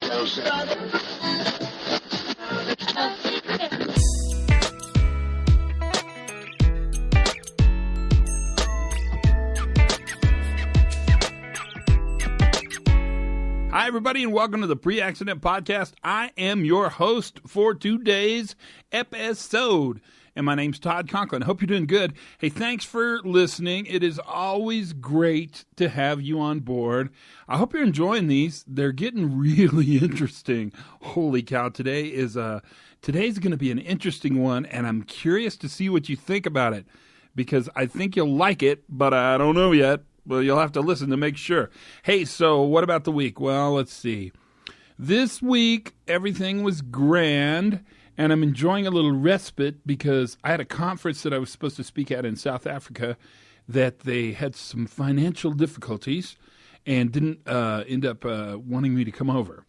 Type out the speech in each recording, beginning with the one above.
Hi, everybody, and welcome to the Pre-Accident Podcast. I am your host for today's episode, and my name's Todd Conklin. Hope you're doing good. Hey, thanks for listening. It is always great to have you on board. I hope you're enjoying these. They're getting really interesting. Holy cow, today's going to be an interesting one, and I'm curious to see what you think about it, because I think you'll like it, but I don't know yet. Well, you'll have to listen to make sure. Hey, so what about the week? Well, let's see. This week, everything was grand, and I'm enjoying a little respite because I had a conference that I was supposed to speak at in South Africa that they had some financial difficulties and didn't end up wanting me to come over.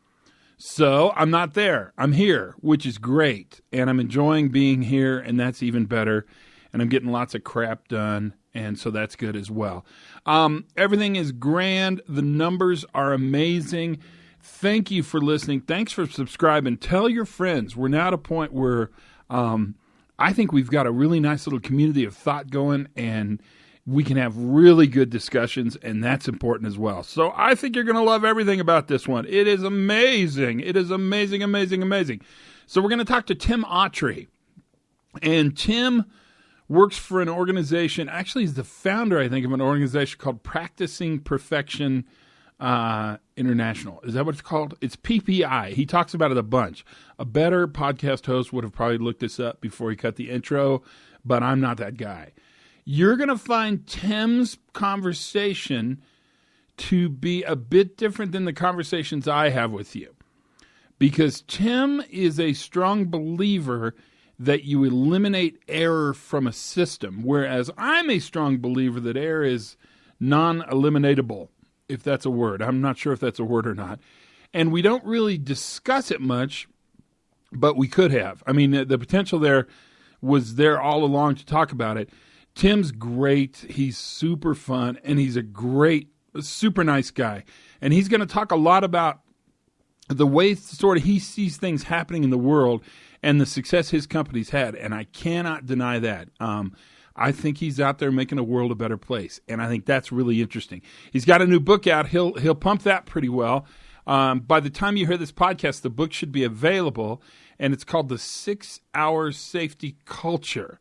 So I'm not there. I'm here, which is great, and I'm enjoying being here, and that's even better, and I'm getting lots of crap done. And so that's good as well. Everything is grand. The numbers are amazing. Thank you for listening. Thanks for subscribing. Tell your friends. We're now at a point where I think we've got a really nice little community of thought going, and we can have really good discussions, and that's important as well. So I think you're going to love everything about this one. It is amazing. It is amazing, amazing, amazing. So we're going to talk to Tim Autrey. And Tim works for an organization, actually he's the founder, I think, of an organization called Practicing Perfection International. Is that what it's called? It's PPI. He talks about it a bunch. A better podcast host would have probably looked this up before he cut the intro, but I'm not that guy. You're going to find Tim's conversation to be a bit different than the conversations I have with you, because Tim is a strong believer that you eliminate error from a system, whereas I'm a strong believer that error is non-eliminatable, if that's a word. I'm not sure if that's a word or not. And we don't really discuss it much, but we could have. I mean, the potential there was there all along to talk about it. Tim's great. He's super fun, and he's a super nice guy. And he's going to talk a lot about the way sort of he sees things happening in the world and the success his company's had, and I cannot deny that. I think he's out there making the world a better place, and I think that's really interesting. He's got a new book out. He'll pump that pretty well. By the time you hear this podcast, the book should be available, and it's called The 6 Hour Safety Culture.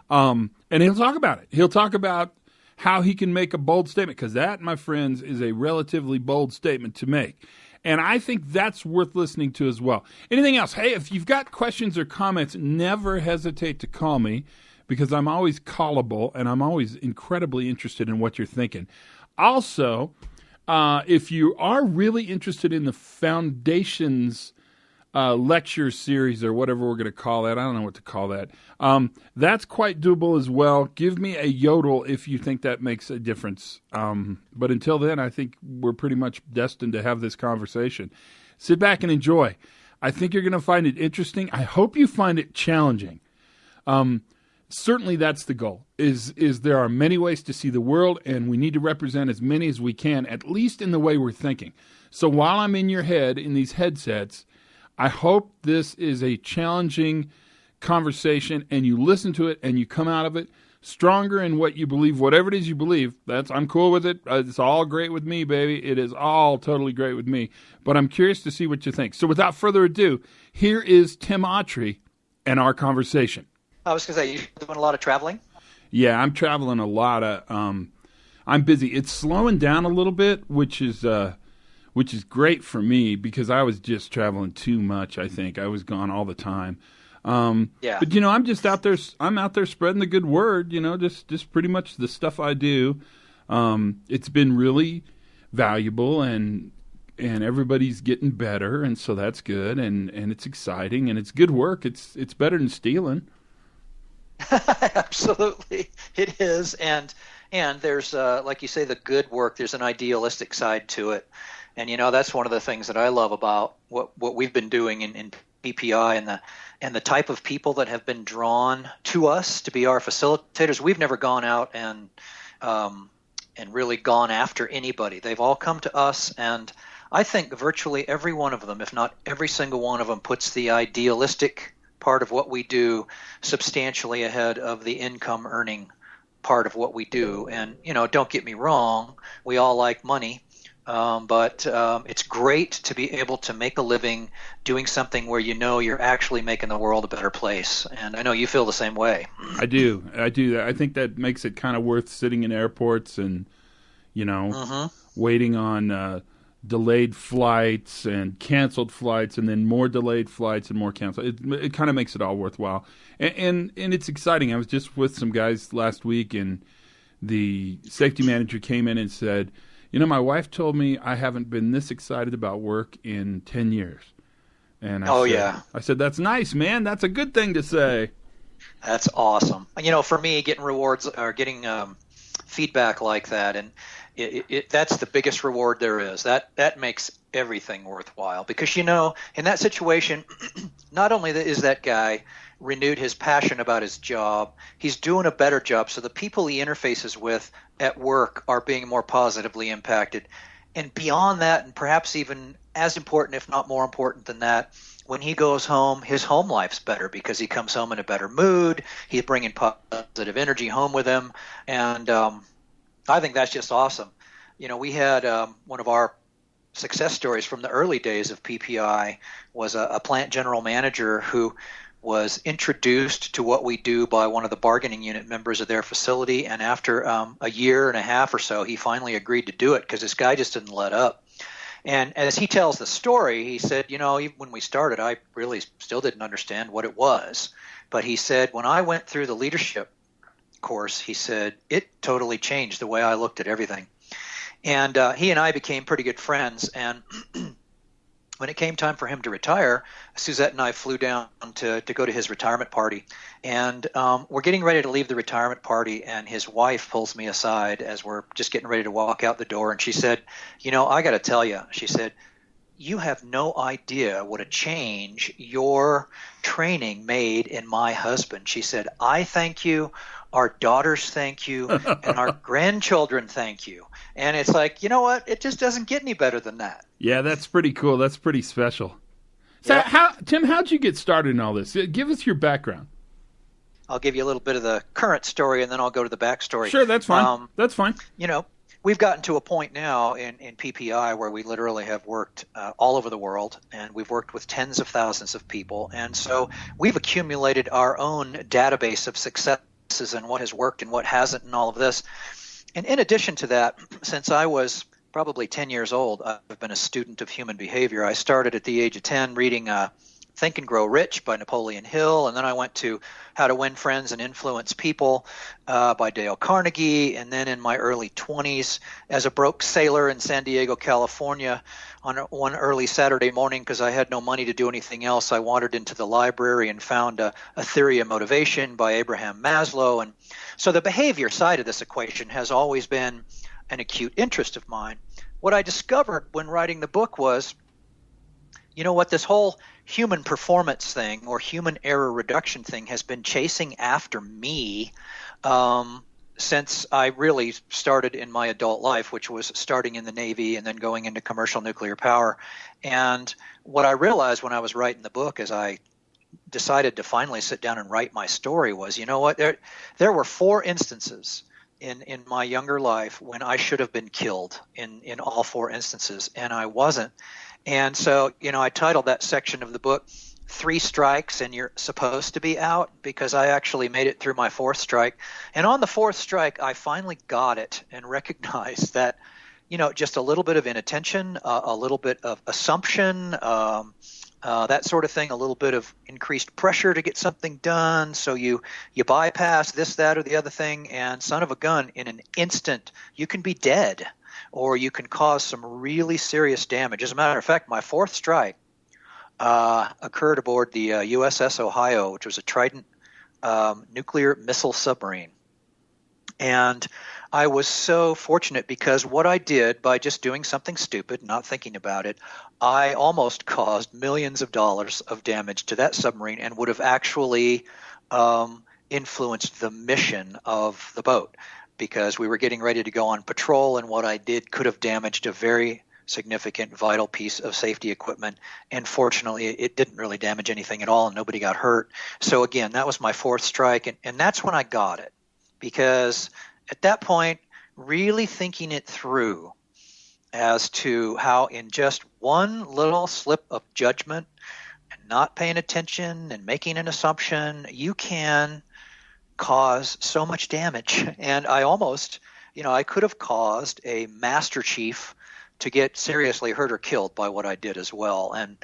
And he'll talk about it. He'll talk about how he can make a bold statement, because that, my friends, is a relatively bold statement to make. And I think that's worth listening to as well. Anything else? Hey, if you've got questions or comments, never hesitate to call me, because I'm always callable and I'm always incredibly interested in what you're thinking. Also, if you are really interested in the Foundations lecture series or whatever we're going to call that, I don't know what to call that, that's quite doable as well. Give me a yodel if you think that makes a difference. But until then, I think we're pretty much destined to have this conversation. Sit back and enjoy. I think you're going to find it interesting. I hope you find it challenging. Certainly that's the goal, is there are many ways to see the world, and we need to represent as many as we can, at least in the way we're thinking. So while I'm in your head in these headsets, I hope this is a challenging conversation, and you listen to it and you come out of it stronger in what you believe, whatever it is you believe. I'm cool with it. It's all great with me, baby. It is all totally great with me. But I'm curious to see what you think. So without further ado, here is Tim Autrey and our conversation. I was going to say, you're doing a lot of traveling? Yeah, I'm traveling a lot. I'm busy. It's slowing down a little bit, which is great for me, because I was just traveling too much, I think. I was gone all the time. Yeah. But, I'm just out there. I'm out there spreading the good word, just pretty much the stuff I do. It's been really valuable, and everybody's getting better, and so that's good, and it's exciting, and it's good work. It's better than stealing. Absolutely, it is, and there's like you say, the good work. There's an idealistic side to it, and that's one of the things that I love about what we've been doing in PPI and the type of people that have been drawn to us to be our facilitators. We've never gone out and really gone after anybody. They've all come to us, and I think virtually every one of them, if not every single one of them, puts the idealistic part of what we do substantially ahead of the income earning part of what we do. And, don't get me wrong, we all like money. But it's great to be able to make a living doing something where you're actually making the world a better place. And I know you feel the same way. I do. I think that makes it kind of worth sitting in airports and, waiting on delayed flights and canceled flights and then more delayed flights and more canceled. It kind of makes it all worthwhile. And it's exciting. I was just with some guys last week, and the safety manager came in and said, my wife told me I haven't been this excited about work in 10 years. And I said, that's nice, man. That's a good thing to say. That's awesome. For me, getting rewards or getting feedback like that, and that's the biggest reward there is. That makes everything worthwhile, because, in that situation, not only is that guy renewed his passion about his job, he's doing a better job. So the people he interfaces with at work are being more positively impacted. And beyond that, and perhaps even as important, if not more important than that, when he goes home, his home life's better because he comes home in a better mood. He's bringing positive energy home with him. And I think that's just awesome. We had one of our success stories from the early days of PPI was a plant general manager who was introduced to what we do by one of the bargaining unit members of their facility. And after a year and a half or so, he finally agreed to do it because this guy just didn't let up. And as he tells the story, he said, even when we started, I really still didn't understand what it was. But he said, when I went through the leadership course, he said, it totally changed the way I looked at everything. And he and I became pretty good friends. And when it came time for him to retire, Suzette and I flew down to go to his retirement party. And we're getting ready to leave the retirement party, and his wife pulls me aside as we're just getting ready to walk out the door. And she said, I got to tell you, she said, you have no idea what a change your training made in my husband. She said, I thank you, our daughters thank you, and our grandchildren thank you. And it's like, you know what? It just doesn't get any better than that. Yeah, that's pretty cool. That's pretty special. So, Tim, how'd you get started in all this? Give us your background. I'll give you a little bit of the current story, and then I'll go to the backstory. Sure, that's fine. That's fine. We've gotten to a point now in PPI where we literally have worked all over the world, and we've worked with tens of thousands of people. And so we've accumulated our own database of successes and what has worked and what hasn't and all of this. And in addition to that, since I was probably 10 years old, I've been a student of human behavior. I started at the age of 10 reading Think and Grow Rich by Napoleon Hill, and then I went to How to Win Friends and Influence People by Dale Carnegie, and then in my early 20s, as a broke sailor in San Diego, California, on one early Saturday morning, because I had no money to do anything else, I wandered into the library and found a Theory of Motivation by Abraham Maslow. And so the behavior side of this equation has always been an acute interest of mine. What I discovered when writing the book was, this whole human performance thing or human error reduction thing has been chasing after me since I really started in my adult life, which was starting in the Navy and then going into commercial nuclear power. And what I realized when I was writing the book, as I decided to finally sit down and write my story, was, there were 4 instances in my younger life when I should have been killed in all 4 instances, and I wasn't. And so, I titled that section of the book 3 Strikes and You're Supposed to Be Out, because I actually made it through my 4th strike. And on the 4th strike, I finally got it and recognized that, just a little bit of inattention, a little bit of assumption, that sort of thing, a little bit of increased pressure to get something done. So you bypass this, that, or the other thing, and son of a gun, in an instant, you can be dead, or you can cause some really serious damage. As a matter of fact, my 4th strike occurred aboard the USS Ohio, which was a Trident nuclear missile submarine. And I was so fortunate because what I did by just doing something stupid, not thinking about it, I almost caused millions of dollars of damage to that submarine and would have actually influenced the mission of the boat, because we were getting ready to go on patrol, and what I did could have damaged a very, significant, vital piece of safety equipment. And fortunately, it didn't really damage anything at all, and nobody got hurt. So again, that was my fourth strike, and that's when I got it. Because at that point, really thinking it through as to how in just one little slip of judgment and not paying attention and making an assumption, you can cause so much damage. And I almost, I could have caused a master chief to get seriously hurt or killed by what I did as well. And,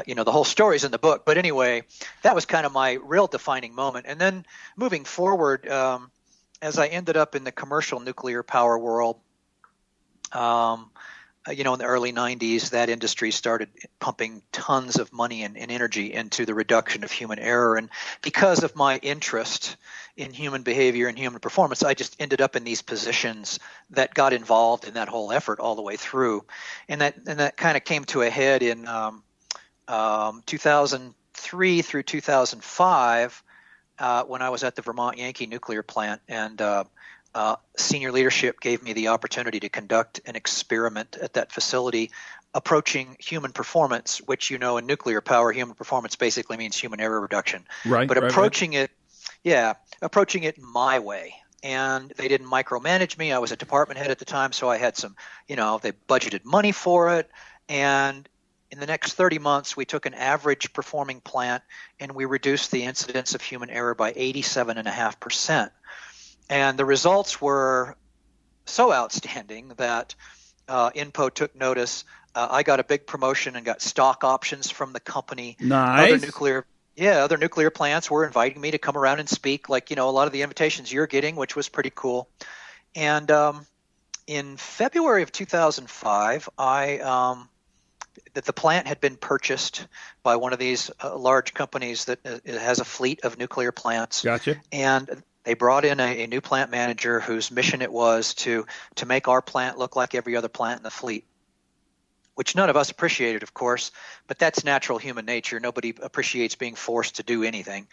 the whole story's in the book. But anyway, that was kind of my real defining moment. And then moving forward, as I ended up in the commercial nuclear power world, in the early 90s, that industry started pumping tons of money and energy into the reduction of human error. And because of my interest in human behavior and human performance, I just ended up in these positions that got involved in that whole effort all the way through. And that kind of came to a head in 2003 through 2005 when I was at the Vermont Yankee nuclear plant. And senior leadership gave me the opportunity to conduct an experiment at that facility approaching human performance, which, in nuclear power, human performance basically means human error reduction. Right. But approaching it my way. And they didn't micromanage me. I was a department head at the time, so I had some, they budgeted money for it. And in the next 30 months, we took an average performing plant and we reduced the incidence of human error by 87.5%. And the results were so outstanding that INPO took notice. I got a big promotion and got stock options from the company. Nice. Other nuclear plants were inviting me to come around and speak, like, a lot of the invitations you're getting, which was pretty cool. And in February of 2005, the plant had been purchased by one of these large companies that has a fleet of nuclear plants. Gotcha. And they brought in a new plant manager whose mission it was to make our plant look like every other plant in the fleet, which none of us appreciated, of course, but that's natural human nature. Nobody appreciates being forced to do anything.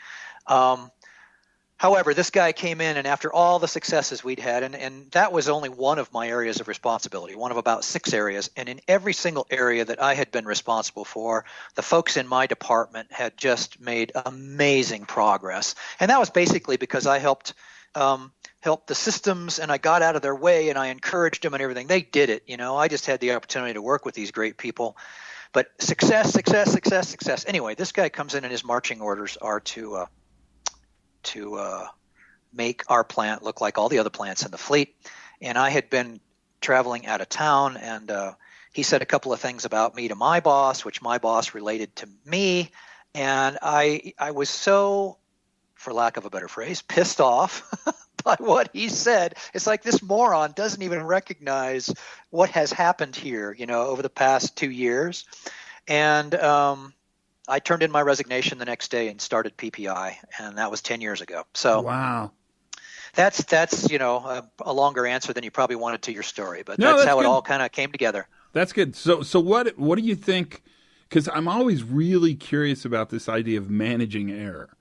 However, this guy came in, and after all the successes we'd had, and that was only one of my areas of responsibility, one of about 6 areas, and in every single area that I had been responsible for, the folks in my department had just made amazing progress. And that was basically because I helped the systems, and I got out of their way, and I encouraged them and everything. They did it. I just had the opportunity to work with these great people. But success. Anyway, this guy comes in, and his marching orders are to make our plant look like all the other plants in the fleet. And I had been traveling out of town, and he said a couple of things about me to my boss, which my boss related to me. And I was so, for lack of a better phrase, pissed off by what he said. It's like this moron doesn't even recognize what has happened here, over the past 2 years. And I turned in my resignation the next day and started PPI, and that was 10 years ago. So wow, that's a longer answer than you probably wanted to your story, but that's how it all kind of came together. That's good. So what do you think? Because I'm always really curious about this idea of managing error,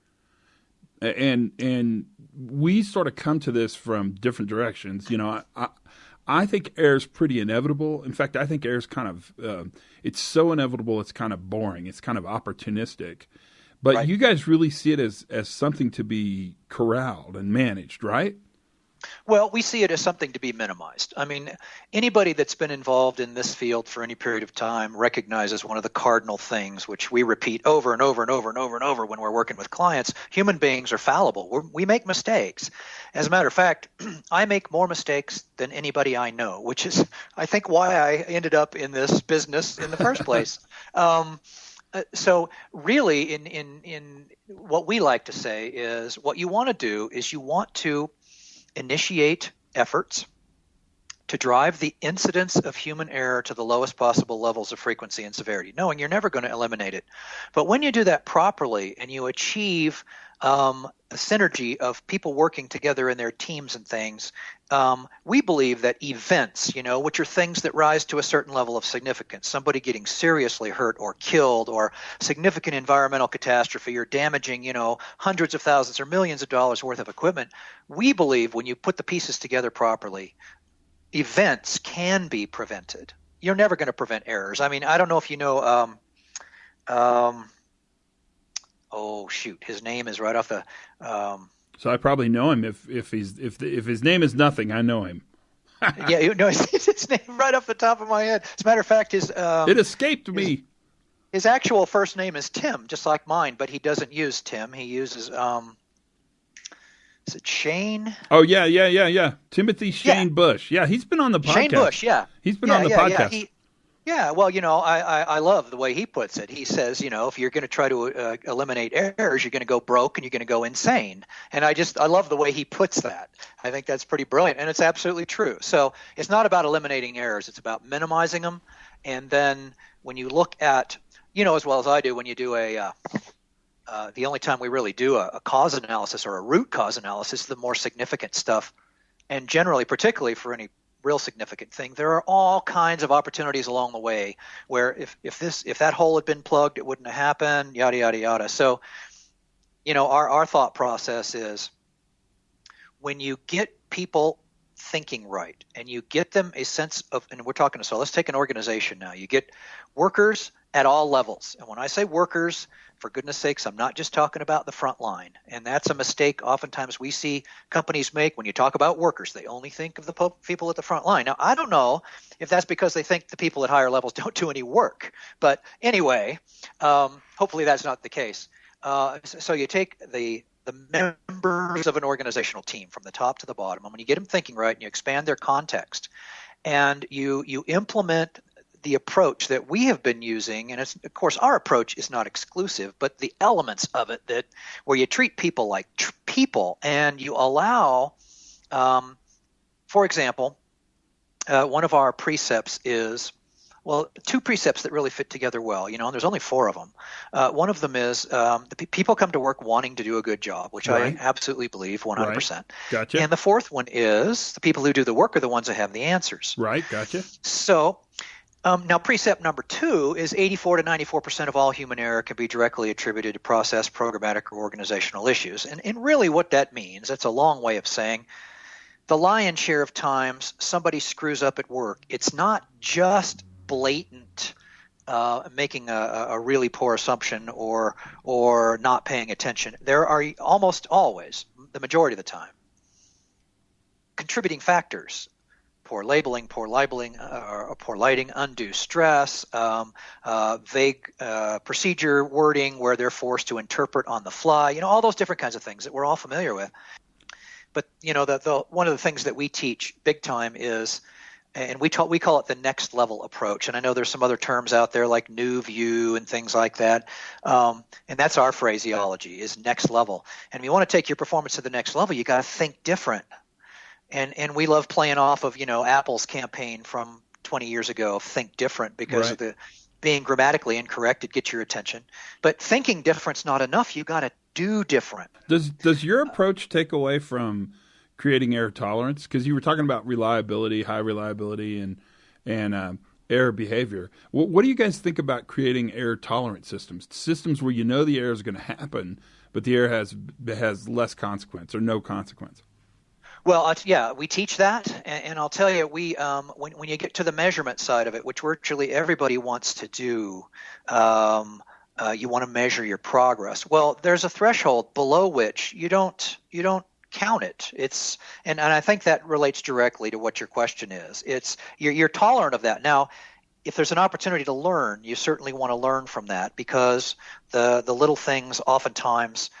and we sort of come to this from different directions. I think error is pretty inevitable. In fact, I think error is kind of it's so inevitable it's kind of boring. It's kind of opportunistic. But right. You guys really see it as something to be corralled and managed, right? Well, we see it as something to be minimized. I mean, anybody that's been involved in this field for any period of time recognizes one of the cardinal things, which we repeat over and over and over and over and over when we're working with clients. Human beings are fallible. We make mistakes. As a matter of fact, I make more mistakes than anybody I know, which is, I think, why I ended up in this business in the first place. So really, in what we like to say is what you want to do is you want to initiate efforts to drive the incidence of human error to the lowest possible levels of frequency and severity, knowing you're never going to eliminate it. But when you do that properly and you achieve a synergy of people working together in their teams and things, we believe that events, which are things that rise to a certain level of significance, somebody getting seriously hurt or killed, or significant environmental catastrophe, or damaging, hundreds of thousands or millions of dollars worth of equipment, we believe when you put the pieces together properly, events can be prevented. you're never going to prevent errors. I mean, I don't know if you know. Oh shoot, his name is right off the. So I probably know him if his name is nothing. I know him. Yeah, you know his name right off the top of my head. As a matter of fact, it escaped me. His actual first name is Tim, just like mine, but he doesn't use Tim. He uses is it Shane? Oh yeah. Timothy Shane Bush. Yeah, he's been on the podcast. Shane Bush, yeah. He's been on the podcast. Yeah, well, I love the way he puts it. He says, if you're going to try to eliminate errors, you're going to go broke and you're going to go insane. And I love the way he puts that. I think that's pretty brilliant, and it's absolutely true. So it's not about eliminating errors. It's about minimizing them. And then when you look at, as well as I do, when you do the only time we really do a cause analysis or a root cause analysis, the more significant stuff, and generally, particularly for any real significant thing, there are all kinds of opportunities along the way where if that hole had been plugged, it wouldn't have happened, yada yada yada. So, our thought process is when you get people thinking right and you get them a sense of, and we're talking, so let's take an organization now. You get workers at all levels, and when I say workers, for goodness sakes, I'm not just talking about the front line. And that's a mistake oftentimes we see companies make. When you talk about workers, they only think of the people at the front line. Now, I don't know if that's because they think the people at higher levels don't do any work. But anyway, hopefully that's not the case. So you take the members of an organizational team from the top to the bottom, and when you get them thinking right and you expand their context and you implement the approach that we have been using, and it's, of course, our approach is not exclusive, but the elements of it that where you treat people like people, and you allow, for example, one of our precepts is, well, two precepts that really fit together well, and there's only 4 of them. One of them is the people come to work wanting to do a good job, which right. I absolutely believe 100%. Right. Gotcha. And the 4th one is the people who do the work are the ones that have the answers. Right. Gotcha. So now, precept number 2 is 84 to 94% of all human error can be directly attributed to process, programmatic, or organizational issues. And really what that means, that's a long way of saying the lion's share of times somebody screws up at work. It's not just blatant making a really poor assumption or not paying attention. There are almost always, the majority of the time, contributing factors. Poor labeling, poor lighting, undue stress, vague procedure wording where they're forced to interpret on the fly, all those different kinds of things that we're all familiar with. But, one of the things that we teach big time is, and we call it the next level approach. And I know there's some other terms out there like new view and things like that. And that's our phraseology, is next level. And if you want to take your performance to the next level, you got to think different. And we love playing off of, Apple's campaign from 20 years ago, think different, because right. of the being grammatically incorrect, it gets your attention. But thinking different's not enough. You got to do different. Does your approach take away from creating error tolerance? Because you were talking about reliability, high reliability, and error behavior. What do you guys think about creating error tolerant systems? Systems where the error is going to happen, but the error has less consequence or no consequence. Well, we teach that, and I'll tell you, we when you get to the measurement side of it, which virtually everybody wants to do, you want to measure your progress. Well, there's a threshold below which you don't count it. And I think that relates directly to what your question is. It's you're tolerant of that. Now, if there's an opportunity to learn, you certainly want to learn from that, because the little things oftentimes.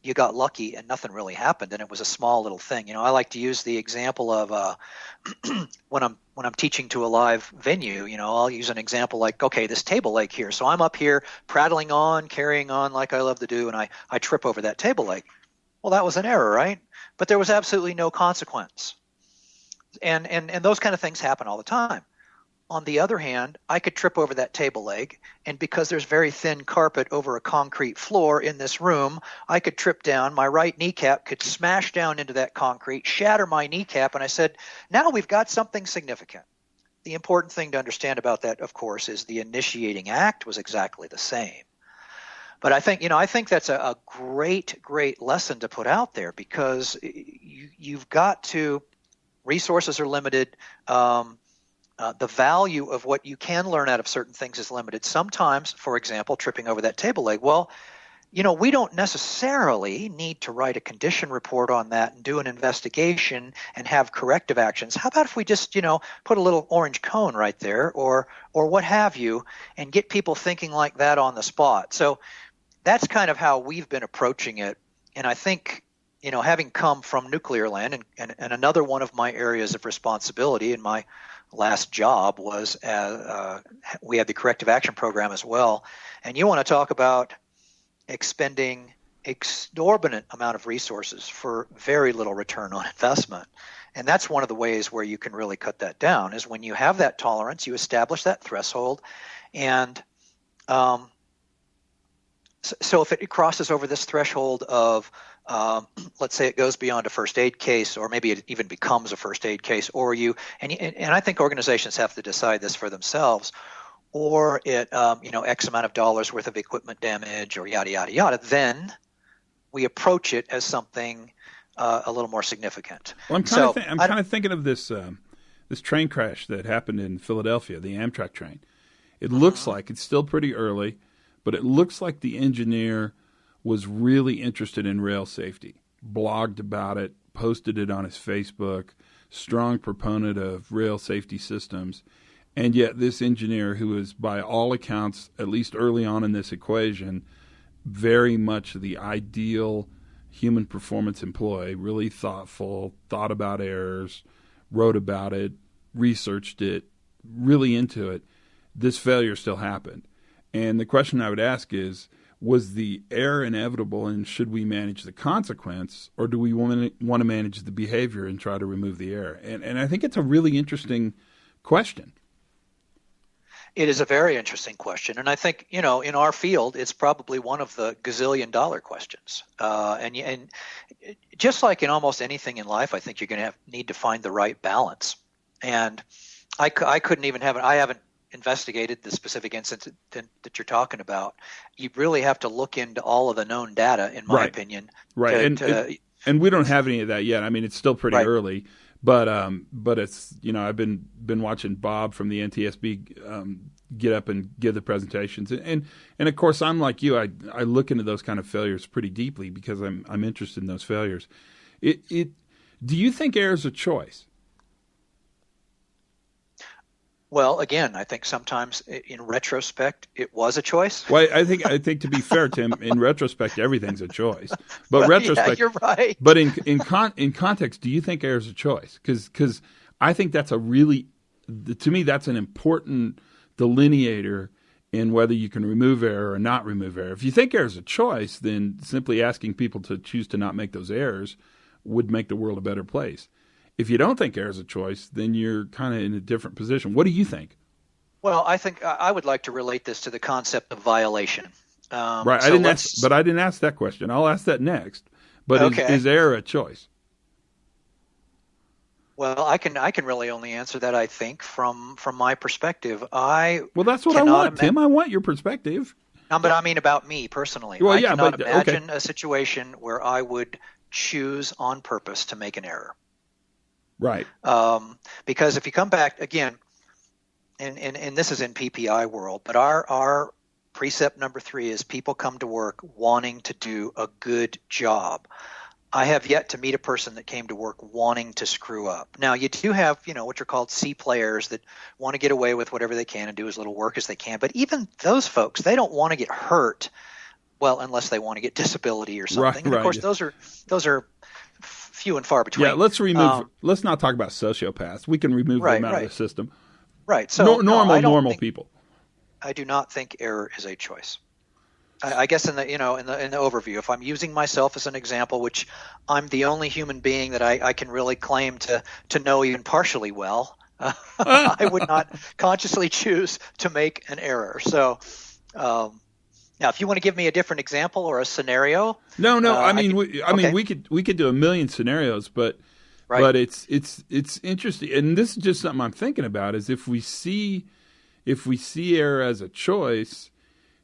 You got lucky and nothing really happened, and it was a small little thing. I like to use the example of when I'm teaching to a live venue. I'll use an example like, okay, this table leg here. So I'm up here prattling on, carrying on like I love to do, and I trip over that table leg. Well, that was an error, right? But there was absolutely no consequence, and those kind of things happen all the time. On the other hand, I could trip over that table leg, and because there's very thin carpet over a concrete floor in this room, I could trip down, my right kneecap could smash down into that concrete, shatter my kneecap, and I said, now we've got something significant. The important thing to understand about that, of course, is the initiating act was exactly the same. But I think that's a great, great lesson to put out there, because you've got to, resources are limited, the value of what you can learn out of certain things is limited. Sometimes, for example, tripping over that table leg, well, we don't necessarily need to write a condition report on that and do an investigation and have corrective actions. How about if we just, put a little orange cone right there or what have you, and get people thinking like that on the spot? So that's kind of how we've been approaching it. And I think, having come from nuclear land, and another one of my areas of responsibility in my last job was we had the corrective action program as well. And you want to talk about expending exorbitant amount of resources for very little return on investment. And that's one of the ways where you can really cut that down, is when you have that tolerance, you establish that threshold. And so if it crosses over this threshold of, let's say it goes beyond a first aid case, or maybe it even becomes a first aid case, or and I think organizations have to decide this for themselves, or it, X amount of dollars worth of equipment damage, or yada, yada, yada, then we approach it as something a little more significant. Well, I'm kind of thinking of this train crash that happened in Philadelphia, the Amtrak train. It looks like it's still pretty early, but it looks like the engineer was really interested in rail safety, blogged about it, posted it on his Facebook, strong proponent of rail safety systems. And yet this engineer, who is by all accounts, at least early on in this equation, very much the ideal human performance employee, really thoughtful, thought about errors, wrote about it, researched it, really into it, this failure still happened. And the question I would ask is, was the error inevitable, and should we manage the consequence, or do we want to manage the behavior and try to remove the error? And I think it's a really interesting question. It is a very interesting question, and I think in our field, it's probably one of the gazillion-dollar questions. And just like in almost anything in life, I think you're going to need to find the right balance. And I couldn't even I haven't investigated the specific incident that you're talking about. You really have to look into all of the known data, in my opinion. Right, and we don't have any of that yet. I mean, it's still pretty early. But it's I've been watching Bob from the NTSB get up and give the presentations, and of course I'm like you. I look into those kind of failures pretty deeply because I'm interested in those failures. Do you think error is a choice? Well, again, I think sometimes in retrospect it was a choice. Well, I think to be fair, Tim, in retrospect everything's a choice. But retrospect, yeah, you're right. But in context, do you think error is a choice? Because I think that's to me that's an important delineator in whether you can remove error or not remove error. If you think error is a choice, then simply asking people to choose to not make those errors would make the world a better place. If you don't think error is a choice, then you're kind of in a different position. What do you think? Well, I think I would like to relate this to the concept of violation. Right. I didn't ask that question. I'll ask that next. But okay. Is error a choice? Well, I can really only answer that, I think, from my perspective. Well, that's what I want, Tim. I want your perspective. No, but I mean about me personally. Well, I cannot imagine a situation where I would choose on purpose to make an error. Right. Because if you come back again, and this is in PPI world, but our precept number 3 is people come to work wanting to do a good job. I have yet to meet a person that came to work wanting to screw up. Now, you do have, what are called C players that want to get away with whatever they can and do as little work as they can. But even those folks, they don't want to get hurt. Well, unless they want to get disability or something. Right, and of course, those are few and far between. Yeah, let's not talk about sociopaths. We can remove them out of the system. Right. So normal people. I do not think error is a choice. I guess in the overview, if I'm using myself as an example, which I'm the only human being that I can really claim to know even partially well, I would not consciously choose to make an error. So now, if you want to give me a different example or a scenario, no. We could do a million scenarios, but it's interesting, and this is just something I'm thinking about. Is if we see error as a choice,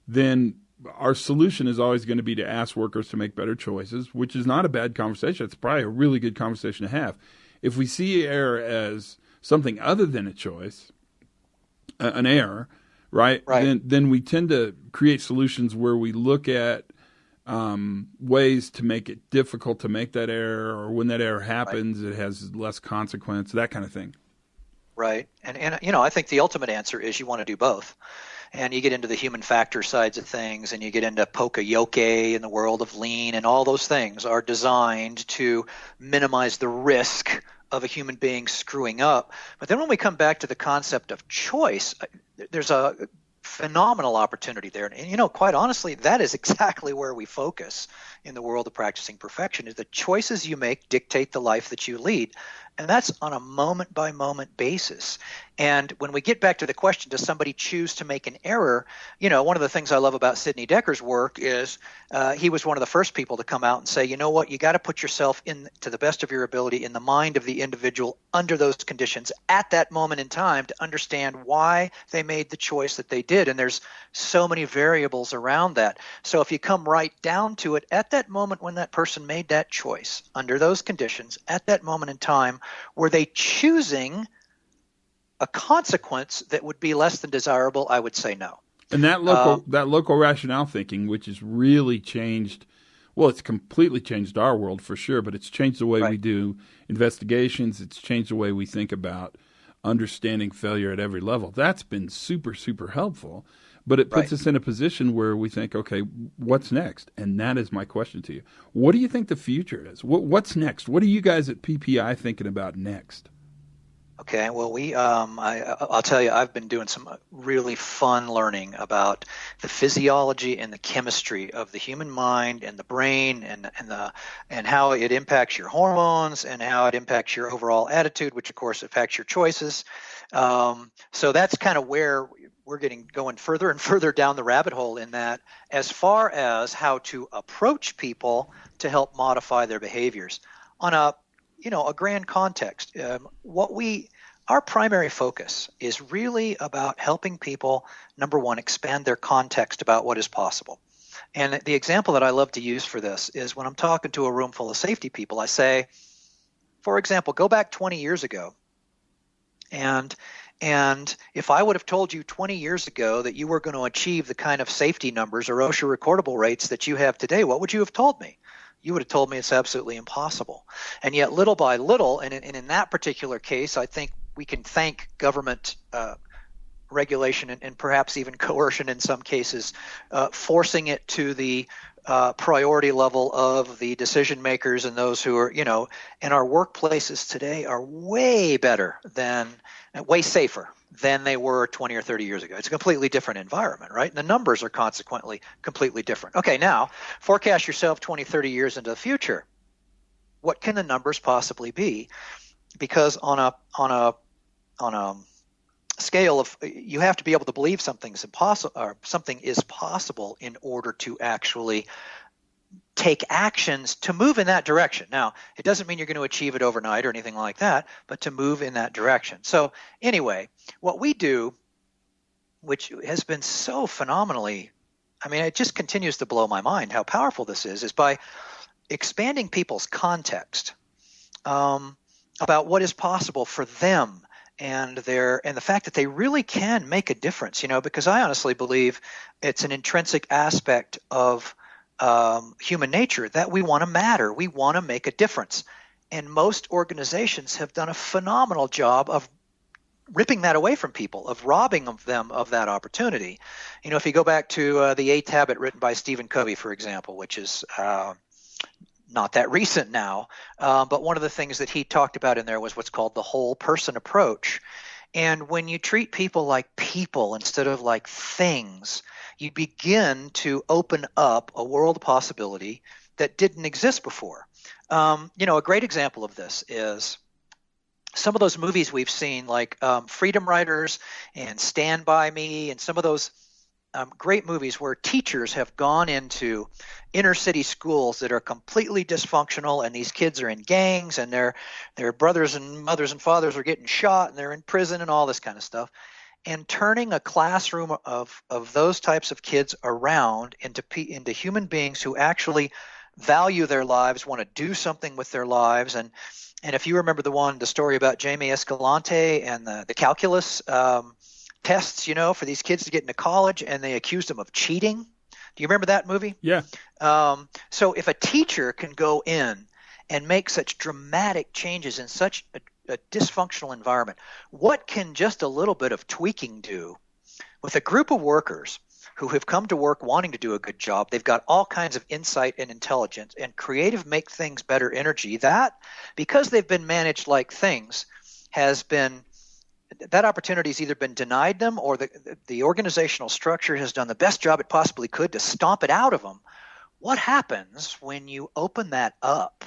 then our solution is always going to be to ask workers to make better choices, which is not a bad conversation. It's probably a really good conversation to have. If we see error as something other than a choice, an error, right? Right. Then we tend to create solutions where we look at ways to make it difficult to make that error, or when that error happens, it has less consequence, that kind of thing. Right. And I think the ultimate answer is you want to do both. And you get into the human factor sides of things, and you get into poka-yoke in the world of lean, and all those things are designed to minimize the risk of a human being screwing up. But then when we come back to the concept of choice, there's a phenomenal opportunity there. And, quite honestly, that is exactly where we focus in the world of practicing perfection, is the choices you make dictate the life that you lead. And that's on a moment-by-moment basis. And when we get back to the question, does somebody choose to make an error? One of the things I love about Sidney Decker's work is he was one of the first people to come out and say, you know what, you got to put yourself in, to the best of your ability, in the mind of the individual under those conditions at that moment in time to understand why they made the choice that they did. And there's so many variables around that. So if you come right down to it, at that moment when that person made that choice, under those conditions, at that moment in time, were they choosing a consequence that would be less than desirable? I would say no. And that local rationale thinking, which has really changed, well, it's completely changed our world for sure, but it's changed the way we do investigations. It's changed the way we think about understanding failure at every level. That's been super, super helpful. But it puts us in a position where we think, okay, what's next? And that is my question to you. What do you think the future is? What's next? What are you guys at PPI thinking about next? Okay, well, I'll tell you, I've been doing some really fun learning about the physiology and the chemistry of the human mind and the brain, and how it impacts your hormones and how it impacts your overall attitude, which of course impacts your choices. So that's kind of where we're going further and further down the rabbit hole in that, as far as how to approach people to help modify their behaviors on a grand context. Our primary focus is really about helping people, number one, expand their context about what is possible. And the example that I love to use for this is when I'm talking to a room full of safety people, I say, for example, go back 20 years ago. And if I would have told you 20 years ago that you were going to achieve the kind of safety numbers or OSHA recordable rates that you have today, what would you have told me? You would have told me it's absolutely impossible. And yet little by little, and in that particular case, I think we can thank government regulation and perhaps even coercion in some cases, forcing it to the priority level of the decision makers and those who are, and our workplaces today are way safer than they were 20 or 30 years ago. It's a completely different environment, right? And the numbers are consequently completely different. Okay, now forecast yourself 20, 30 years into the future. What can the numbers possibly be? Because on a scale of, you have to be able to believe something is possible in order to actually take actions to move in that direction. Now, it doesn't mean you're going to achieve it overnight or anything like that, but to move in that direction. So anyway, what we do, which has been so phenomenally, it just continues to blow my mind how powerful this is by expanding people's context about what is possible for them and the fact that they really can make a difference, because I honestly believe it's an intrinsic aspect of human nature that we want to matter. We want to make a difference. And most organizations have done a phenomenal job of ripping that away from people, of robbing them of that opportunity. If you go back to the 8th Habit written by Stephen Covey, for example, which is not that recent now, but one of the things that he talked about in there was what's called the whole person approach. And when you treat people like people instead of like things, you begin to open up a world possibility that didn't exist before. A great example of this is some of those movies we've seen, like Freedom Riders and Stand By Me, and some of those great movies where teachers have gone into inner city schools that are completely dysfunctional, and these kids are in gangs, and their brothers and mothers and fathers are getting shot, and they're in prison and all this kind of stuff. And turning a classroom of those types of kids around into human beings who actually value their lives, want to do something with their lives. And if you remember the story about Jamie Escalante and the calculus tests, for these kids to get into college, and they accused them of cheating. Do you remember that movie? Yeah. So if a teacher can go in and make such dramatic changes in such a dysfunctional environment, what can just a little bit of tweaking do with a group of workers who have come to work wanting to do a good job? They've got all kinds of insight and intelligence and creative make things better energy. That, because they've been managed like things, that opportunity has either been denied them, or the organizational structure has done the best job it possibly could to stomp it out of them. What happens when you open that up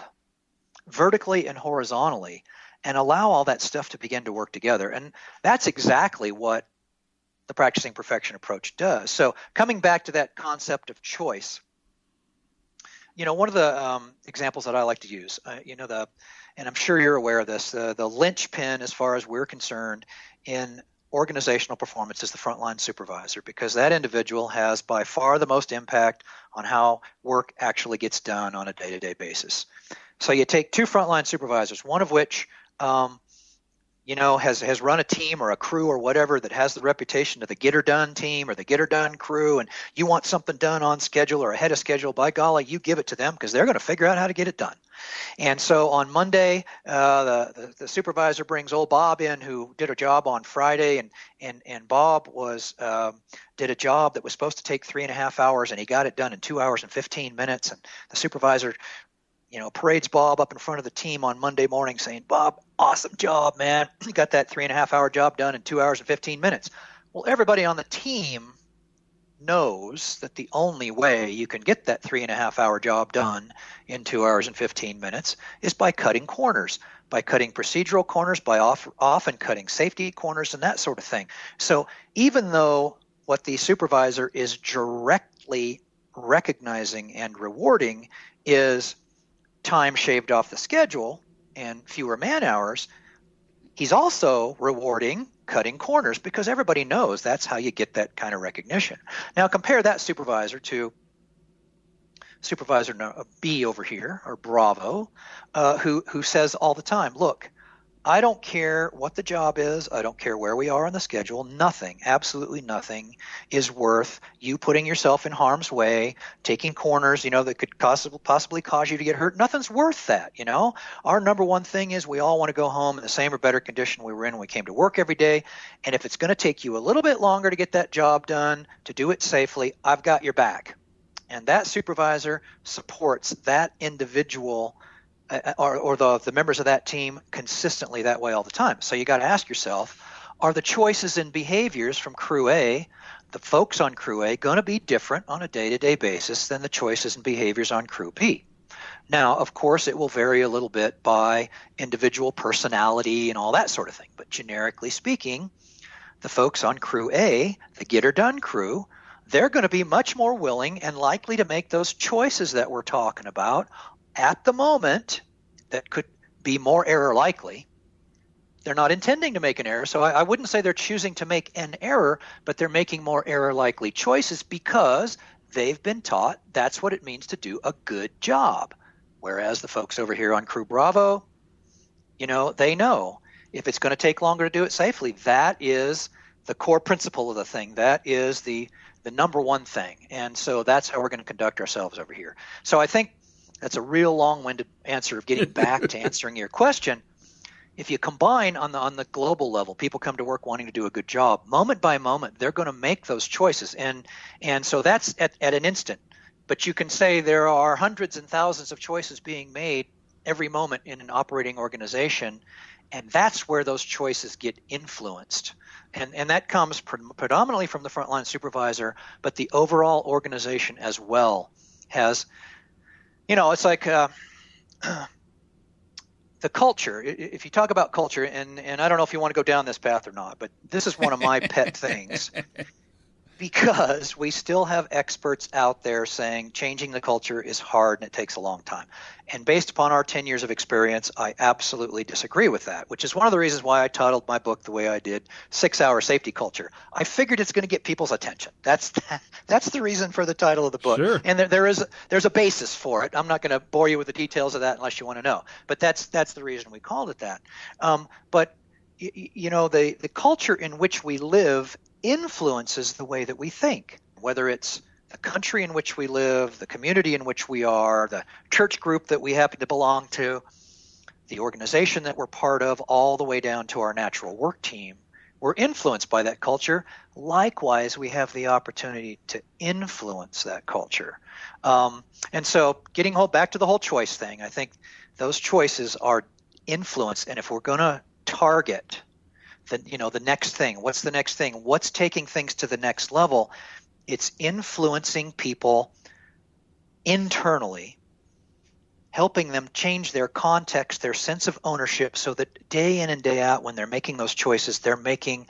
vertically and horizontally and allow all that stuff to begin to work together? And that's exactly what the practicing perfection approach does. So coming back to that concept of choice, one of the examples that I like to use, and I'm sure you're aware of this, the linchpin as far as we're concerned in organizational performance is the frontline supervisor, because that individual has by far the most impact on how work actually gets done on a day-to-day basis. So you take two frontline supervisors, one of which has run a team or a crew or whatever that has the reputation of the get-her-done team or the get-her-done crew, and you want something done on schedule or ahead of schedule, by golly, you give it to them because they're going to figure out how to get it done. And so on Monday, the supervisor brings old Bob in, who did a job on Friday, and Bob did a job that was supposed to take 3.5 hours, and he got it done in 2 hours and 15 minutes. And the supervisor parades Bob up in front of the team on Monday morning saying, "Bob, awesome job, man. You got that 3.5 hour job done in 2 hours and 15 minutes. Well, everybody on the team knows that the only way you can get that 3.5 hour job done in 2 hours and 15 minutes is by cutting corners, by cutting procedural corners, by often cutting safety corners and that sort of thing. So even though what the supervisor is directly recognizing and rewarding is time shaved off the schedule and fewer man hours, he's also rewarding cutting corners, because everybody knows that's how you get that kind of recognition. Now compare that supervisor to supervisor B over here, or Bravo, who says all the time, "Look, I don't care what the job is. I don't care where we are on the schedule. Nothing, absolutely nothing, is worth you putting yourself in harm's way, taking corners, that could possibly cause you to get hurt. Nothing's worth that, Our number one thing is we all want to go home in the same or better condition we were in when we came to work every day. And if it's going to take you a little bit longer to get that job done, to do it safely, I've got your back." And that supervisor supports that individual or the members of that team consistently that way all the time. So you got to ask yourself, are the choices and behaviors from Crew A, the folks on Crew A, going to be different on a day-to-day basis than the choices and behaviors on Crew B? Now, of course, it will vary a little bit by individual personality and all that sort of thing. But generically speaking, the folks on Crew A, the get-her-done crew, they're going to be much more willing and likely to make those choices that we're talking about at the moment that could be more error likely. They're not intending to make an error, so I wouldn't say they're choosing to make an error, but they're making more error likely choices because they've been taught that's what it means to do a good job. Whereas the folks over here on Crew Bravo, they know if it's going to take longer to do it safely, that is the core principle of the thing. That is the number one thing. And so that's how we're going to conduct ourselves over here. So I think that's a real long-winded answer of getting back to answering your question. If you combine on the global level, people come to work wanting to do a good job. Moment by moment, they're going to make those choices. And so that's at an instant. But you can say there are hundreds and thousands of choices being made every moment in an operating organization, and that's where those choices get influenced. And that comes predominantly from the frontline supervisor, but the overall organization as well has – it's like the culture. If you talk about culture, and I don't know if you want to go down this path or not, but this is one of my pet things, because we still have experts out there saying changing the culture is hard and it takes a long time. And based upon our 10 years of experience, I absolutely disagree with that, which is one of the reasons why I titled my book the way I did, 6 Hour Safety Culture. I figured it's going to get people's attention. That's the reason for the title of the book. Sure. And there's a basis for it. I'm not going to bore you with the details of that unless you want to know. But that's the reason we called it that. But the culture in which we live influences the way that we think, whether it's the country in which we live, the community in which we are, the church group that we happen to belong to, the organization that we're part of, all the way down to our natural work team. We're influenced by that culture. Likewise, we have the opportunity to influence that culture. And so getting back to the whole choice thing, I think those choices are influenced. And if we're going to target the next thing, what's the next thing? What's taking things to the next level? It's influencing people internally, helping them change their context, their sense of ownership, so that day in and day out when they're making those choices, they're making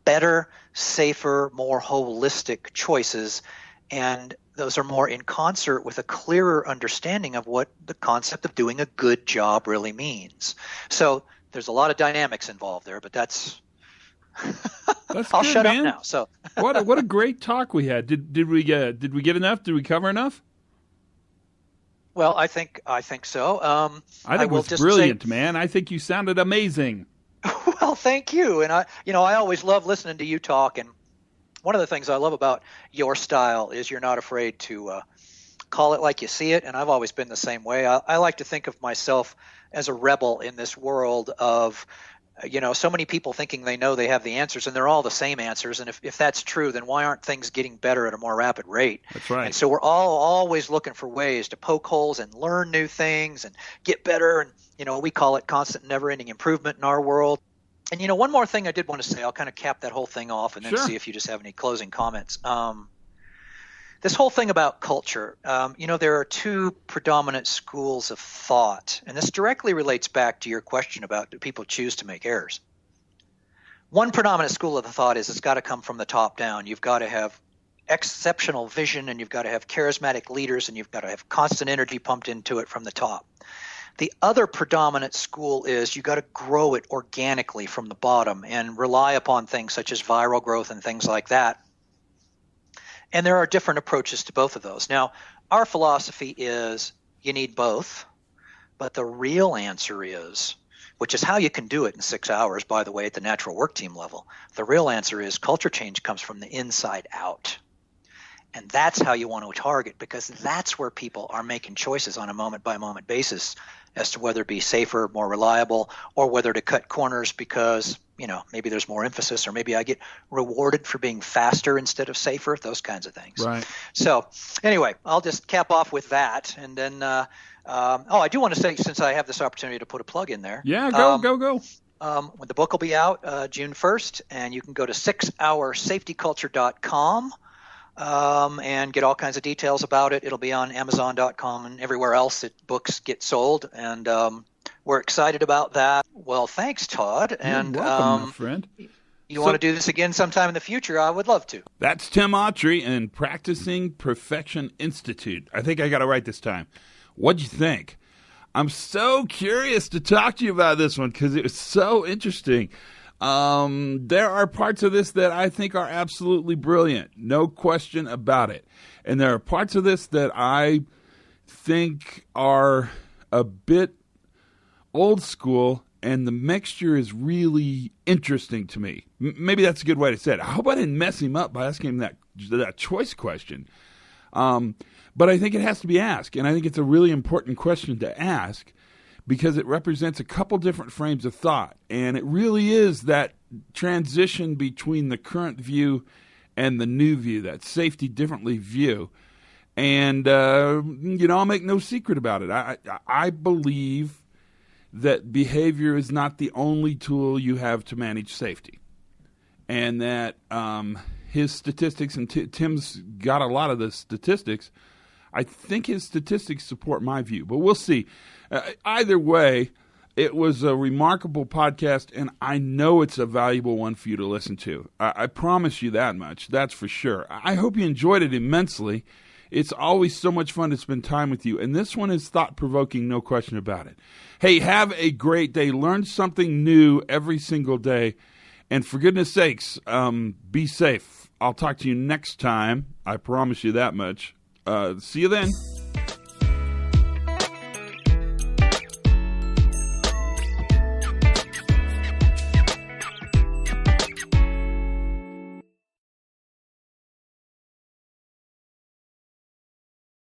better, safer, more holistic choices. And those are more in concert with a clearer understanding of what the concept of doing a good job really means. So there's a lot of dynamics involved there, but that's I'll good, shut man. up now. So what a great talk we had. Did we get enough? Did we cover enough? Well, I think so. I think it was brilliant, man. I think you sounded amazing. Well, thank you. And I always love listening to you talk. And one of the things I love about your style is you're not afraid to call it like you see it. And I've always been the same way. I like to think of myself as a rebel in this world of, so many people thinking they know they have the answers, and they're all the same answers. And if that's true, then why aren't things getting better at a more rapid rate? That's right. And so we're all always looking for ways to poke holes and learn new things and get better. And, we call it constant, never-ending improvement in our world. And, one more thing I did want to say, I'll kind of cap that whole thing off and then see if you just have any closing comments. This whole thing about culture, there are two predominant schools of thought, and this directly relates back to your question about do people choose to make errors. One predominant school of the thought is it's got to come from the top down. You've got to have exceptional vision, and you've got to have charismatic leaders, and you've got to have constant energy pumped into it from the top. The other predominant school is you've got to grow it organically from the bottom and rely upon things such as viral growth and things like that. And there are different approaches to both of those. Now, our philosophy is you need both, but the real answer is, which is how you can do it in 6 hours, by the way, at the natural work team level. The real answer is culture change comes from the inside out. And that's how you want to target, because that's where people are making choices on a moment-by-moment basis as to whether it be safer, more reliable, or whether to cut corners because, maybe there's more emphasis, or maybe I get rewarded for being faster instead of safer, those kinds of things. Right. So anyway, I'll just cap off with that. And then, I do want to say, since I have this opportunity to put a plug in there. Yeah, go. When the book will be out June 1st, and you can go to 6hoursafetyculture.com. And get all kinds of details about it. It'll be on Amazon.com and everywhere else that books get sold. And we're excited about that. Well, thanks, Todd. You're welcome, my friend. You want to do this again sometime in the future? I would love to. That's Tim Autrey and Practicing Perfection Institute. I think I got it right this time. What'd you think? I'm so curious to talk to you about this one because it was so interesting. There are parts of this that I think are absolutely brilliant, no question about it. And there are parts of this that I think are a bit old school, and the mixture is really interesting to me. Maybe that's a good way to say it. I hope I didn't mess him up by asking him that choice question. But I think it has to be asked, and I think it's a really important question to ask, because it represents a couple different frames of thought. And it really is that transition between the current view and the new view, that safety differently view. And, I'll make no secret about it. I believe that behavior is not the only tool you have to manage safety. And that his statistics, and Tim's got a lot of the statistics, I think his statistics support my view, but we'll see. Either way, it was a remarkable podcast, and I know it's a valuable one for you to listen to. I promise you that much. That's for sure. I hope you enjoyed it immensely. It's always so much fun to spend time with you, and this one is thought-provoking, no question about it. Hey, have a great day. Learn something new every single day, and for goodness sakes, be safe. I'll talk to you next time. I promise you that much. See you then.